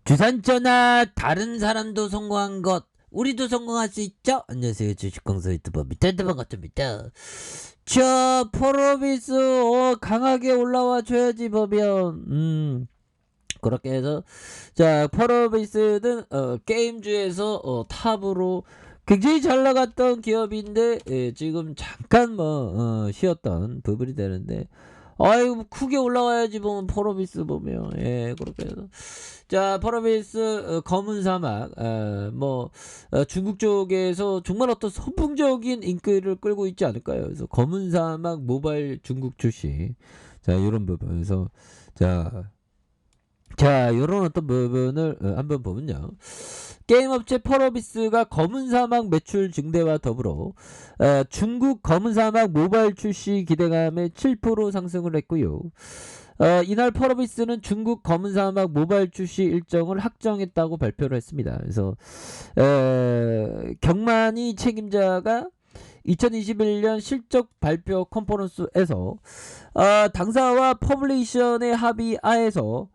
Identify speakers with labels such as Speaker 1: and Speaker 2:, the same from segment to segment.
Speaker 1: 주산전화 다른 사람도 성공한 것 우리도 성공할 수 있죠? 안녕하세요. 주식광수 유튜버 밑에도 반갑습니다. 저 포로비스 강하게 올라와 줘야지 보면 그렇게 해서 자 포로비스는 게임주에서 탑으로 굉장히 잘 나갔던 기업인데 지금 잠깐 쉬었던 부분이 되는데 아이고 크게 올라와야지 보면 포로비스 보면 그렇게 해서 자 포로비스 검은 사막 중국 쪽에서 정말 어떤 선풍적인 인기를 끌고 있지 않을까요? 그래서 검은 사막 모바일 중국 출시 자 이런 부분에서 자 이런 어떤 부분을 한번 보면요. 게임업체 펄어비스가 검은 사막 매출 증대와 더불어 중국 검은 사막 모바일 출시 기대감에 7% 상승을 했고요. 이날 펄어비스는 중국 검은 사막 모바일 출시 일정을 확정했다고 발표를 했습니다. 그래서 경만이 책임자가 2021년 실적 발표 컨퍼런스에서 당사와 퍼블리셔의 합의하에서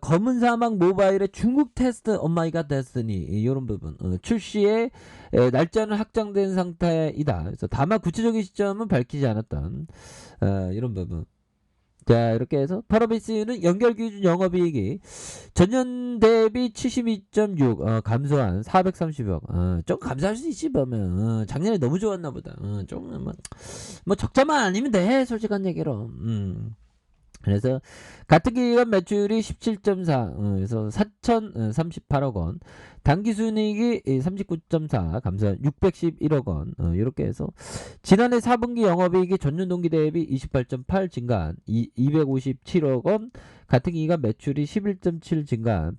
Speaker 1: 검은 사막 모바일의 중국 테스트 엄마이갓 데스니 이런 부분 출시에 날짜는 확정된 상태이다. 그래서 다만 구체적인 시점은 밝히지 않았던 이런 부분. 자 이렇게 해서 펄어비스는 연결 기준 영업이익이 전년 대비 72.6 감소한 430억 좀 감소할 수 있지 보면 작년에 너무 좋았나 보다. 좀 뭐 적자만 아니면 돼 솔직한 얘기로. 그래서 같은 기간 매출이 17.4 그래서 4,038억 원 당기순이익이 39.4 감소한 611억 원 이렇게 해서 지난해 4분기 영업이익이 전년 동기 대비 28.8 증가한 257억 원 같은 기간 매출이 11.7 증가한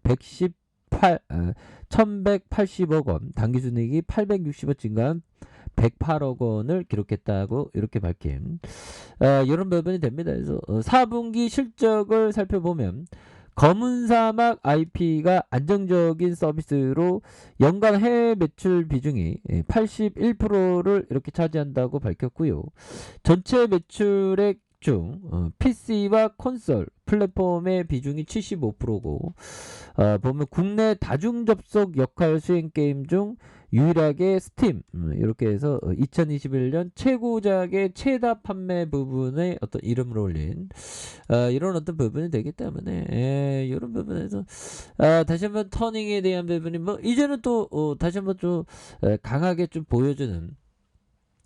Speaker 1: 1180억 원 당기순이익이 860억 증가한 108억 원을 기록했다고 이렇게 밝힌 이런 부분이 됩니다. 그래서 4분기 실적을 살펴보면 검은 사막 IP가 안정적인 서비스로 연간 해외 매출 비중이 81%를 이렇게 차지한다고 밝혔고요. 전체 매출액 중 PC와 콘솔 플랫폼의 비중이 75%고 보면 국내 다중 접속 역할 수행 게임 중 유일하게 스팀 이렇게 해서 2021년 최고작의 최다 판매 부분에 어떤 이름을 올린 이런 어떤 부분이 되기 때문에 이런 부분에서 다시 한번 터닝에 대한 부분이 이제는 또 다시 한번 좀 강하게 좀 보여주는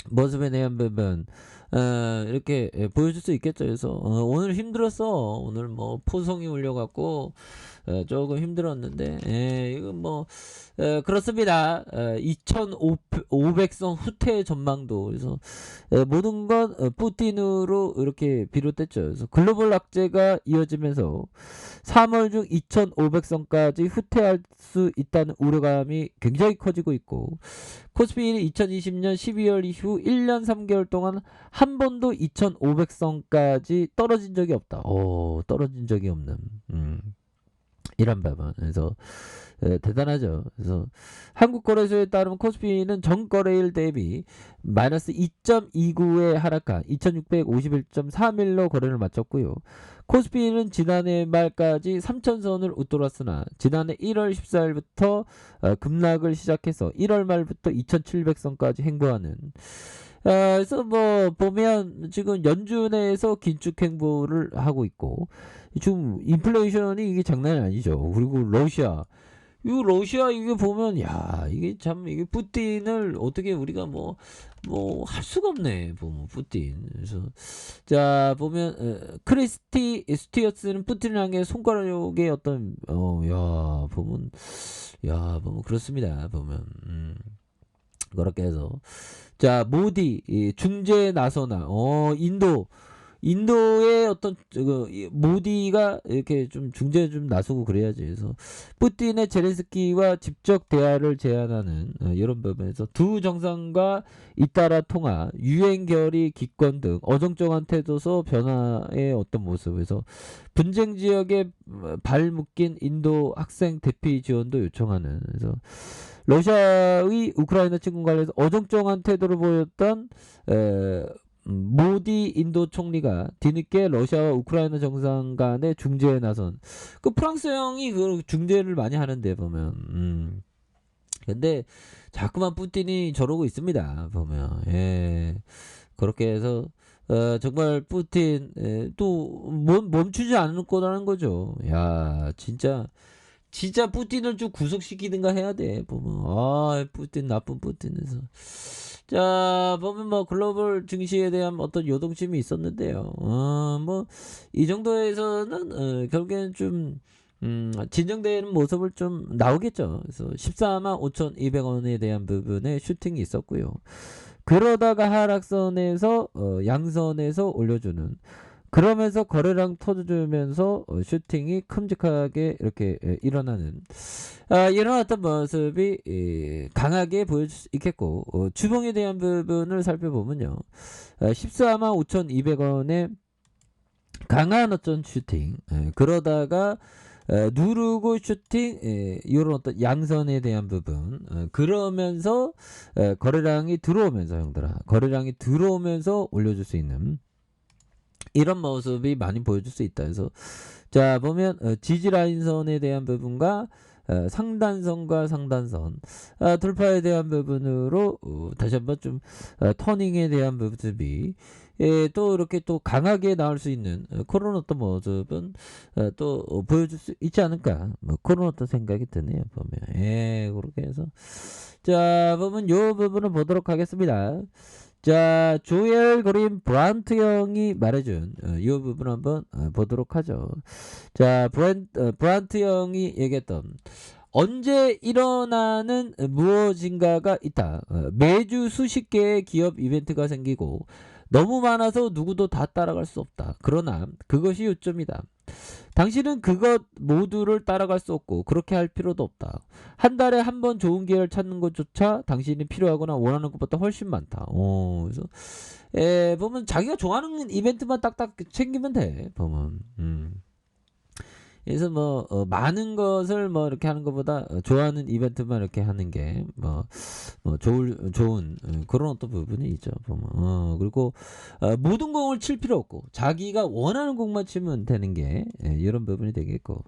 Speaker 1: 모습에 대한 부분 이렇게 보여줄 수 있겠죠. 그래서 오늘 힘들었어. 오늘 포성이 울려갖고 조금 힘들었는데 이건 그렇습니다. 2,500선 후퇴 전망도 그래서 모든 건 푸틴으로 이렇게 비롯됐죠. 그래서 글로벌 악재가 이어지면서 3월 중 2,500선까지 후퇴할 수 있다는 우려감이 굉장히 커지고 있고 코스피는 2020년 12월 이후 1년 3개월 동안 한 번도 2,500선까지 떨어진 적이 없다. 떨어진 적이 없는 이런 부분. 그래서 대단하죠. 그래서 한국거래소에 따르면 코스피는 전 거래일 대비 마이너스 2.29의 하락한 2651.31로 거래를 마쳤고요. 코스피는 지난해 말까지 3,000선을 웃돌았으나 지난해 1월 14일부터 급락을 시작해서 1월 말부터 2,700선까지 행보하는 그래서 보면 지금 연준에서 긴축 행보를 하고 있고 지금 인플레이션이 이게 장난이 아니죠. 그리고 러시아 이게 보면 이게 참 이게 푸틴을 어떻게 우리가 할 수가 없네 보면 푸틴. 그래서 자 보면 크리스티 스티어스는 푸틴을 향해 손가락의 어떤 보면 그렇습니다 보면 그렇게 해서 자 모디 중재에 나서나 인도의 어떤 모디가 이렇게 좀 중재 좀 나서고 그래야지. 그래서 푸틴의 제렌스키와 직접 대화를 제안하는 이런 부분에서 두 정상과 잇따라 통화, 유엔 결의 기권 등 어정쩡한 태도서 변화의 어떤 모습에서 분쟁 지역에 발 묶인 인도 학생 대피 지원도 요청하는. 그래서 러시아의 우크라이나 침공 관련해서 어정쩡한 태도를 보였던 모디 인도 총리가 뒤늦게 러시아와 우크라이나 정상 간의 중재에 나선 그 프랑스 형이 그 중재를 많이 하는데 보면 근데 자꾸만 푸틴이 저러고 있습니다 보면 그렇게 해서 정말 푸틴 또 멈추지 않을 거라는 거죠. 야 진짜 푸틴을 좀 구속시키든가 해야 돼 보면 푸틴 나쁜 푸틴에서 자 보면 뭐 글로벌 증시에 대한 어떤 요동침이 있었는데요. 뭐 이 정도에서는 결국에는 좀 진정되는 모습을 좀 나오겠죠. 그래서 14만 5,200원에 대한 부분에 슈팅이 있었고요. 그러다가 하락선에서 양선에서 올려주는 그러면서 거래량 터져주면서 슈팅이 큼직하게 이렇게 일어나는 이런 어떤 모습이 강하게 보여줄 수 있겠고 주봉에 대한 부분을 살펴보면요. 14만 5,200원에 강한 어떤 슈팅 그러다가 누르고 슈팅 이런 어떤 양선에 대한 부분 그러면서 거래량이 들어오면서 형들아 거래량이 들어오면서 올려줄 수 있는 이런 모습이 많이 보여줄 수 있다. 그래서 자 보면 지지라인선에 대한 부분과 상단선과 상단선 돌파에 대한 부분으로 다시 한번 좀 터닝에 대한 모습이 또 이렇게 또 강하게 나올 수 있는 그런 어떤 모습은 또 보여줄 수 있지 않을까 뭐 그런 어떤 생각이 드네요 보면 그렇게 해서 자 보면 요 부분을 보도록 하겠습니다. 자 조엘 그린 브란트 형이 말해준 이 부분 한번 보도록 하죠. 자 브란트 형이 얘기했던 언제 일어나는 무엇인가가 있다. 매주 수십 개의 기업 이벤트가 생기고 너무 많아서 누구도 다 따라갈 수 없다. 그러나 그것이 요점이다. 당신은 그것 모두를 따라갈 수 없고 그렇게 할 필요도 없다. 한 달에 한 번 좋은 기회를 찾는 것조차 당신이 필요하거나 원하는 것보다 훨씬 많다. 그래서 보면 자기가 좋아하는 이벤트만 딱딱 챙기면 돼. 보면 그래서 뭐 많은 것을 뭐 이렇게 하는 것보다 좋아하는 이벤트만 이렇게 하는 게 뭐 좋은 그런 어떤 부분이 있죠. 보면 그리고 모든 공을 칠 필요 없고 자기가 원하는 공만 치면 되는 게 이런 부분이 되겠고.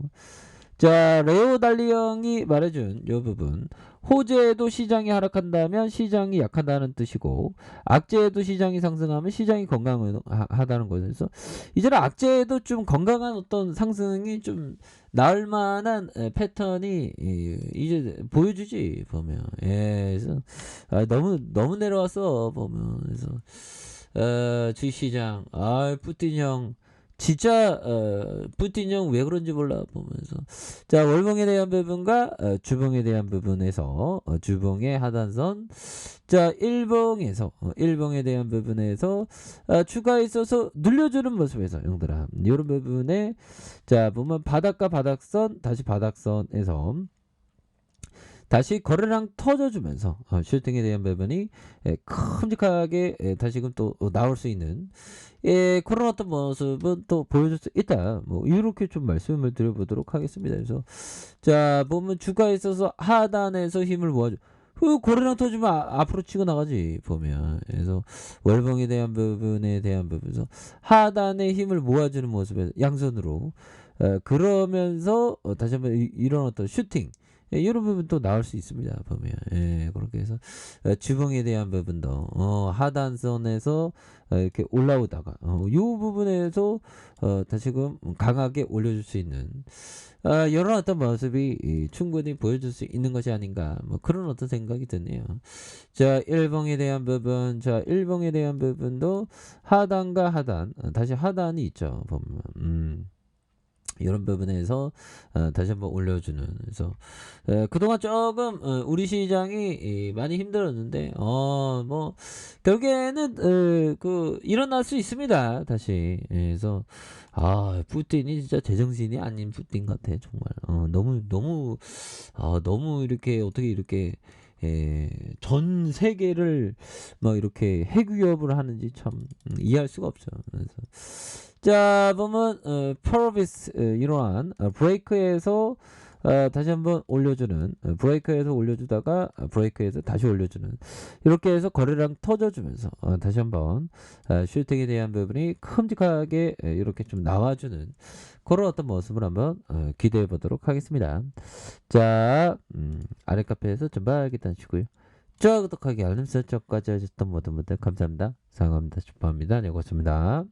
Speaker 1: 자 레오 달리 형이 말해준 이 부분 호재에도 시장이 하락한다면 시장이 약하다는 뜻이고 악재에도 시장이 상승하면 시장이 건강하다는 것에서 이제는 악재에도 좀 건강한 어떤 상승이 좀 나올 만한 패턴이 이제 보여주지 보면 그래서 너무 내려왔어 보면 그래서 주시장 푸틴 형 진짜 푸틴 형 왜 그런지 몰라 보면서 자 월봉에 대한 부분과 주봉에 대한 부분에서 주봉의 하단선 자 일봉에서 일봉에 대한 부분에서 추가에 있어서 늘려주는 모습에서 형들아 이런 부분에 자 보면 바닥과 바닥선 다시 바닥선에서 다시 거래량 터져주면서 슈팅에 대한 부분이 큼직하게 다시금 또 나올 수 있는 그런 어떤 모습은 또 보여줄 수 있다. 뭐 이렇게 좀 말씀을 드려보도록 하겠습니다. 그래서 자 보면 주가에 있어서 하단에서 힘을 모아줘. 그 거래량 터지면 앞으로 치고 나가지 보면 그래서 월봉에 대한 부분에 대한 부분에서 하단에 힘을 모아주는 모습에서 양손으로 그러면서 다시 한번 이런 어떤 슈팅 이런 부분도 나올 수 있습니다 보면 그렇게 해서 주봉에 대한 부분도 하단선에서 이렇게 올라오다가 이 부분에서 다시금 강하게 올려줄 수 있는 이런 어떤 모습이 충분히 보여줄 수 있는 것이 아닌가 뭐 그런 어떤 생각이 드네요. 자 일봉에 대한 부분 자 일봉에 대한 부분도 하단과 하단 다시 하단이 있죠 보면 이런 부분에서 다시 한번 올려주는 그래서 그동안 조금 우리 시장이 많이 힘들었는데 뭐 결국에는 그 일어날 수 있습니다 다시 그래서 푸틴이 진짜 제정신이 아닌 푸틴 같아 정말 너무 이렇게 어떻게 이렇게 전 세계를 뭐 이렇게 핵 위협을 하는지 참 이해할 수가 없죠. 그래서 자 보면 퍼비스 이러한 브레이크에서 다시 한번 올려주는, 브레이크에서 올려주다가 브레이크에서 다시 올려주는, 이렇게 해서 거래량 터져주면서 다시 한번 슈팅에 대한 부분이 큼직하게 이렇게 좀 나와주는 그런 어떤 모습을 한번 기대해 보도록 하겠습니다. 자, 아래 카페에서 전방 기다리시고요. 좋아요, 구독하기, 알림 설정까지 하셨던 모든 분들 감사합니다. 사랑합니다. 축복합니다. 네, 고맙습니다.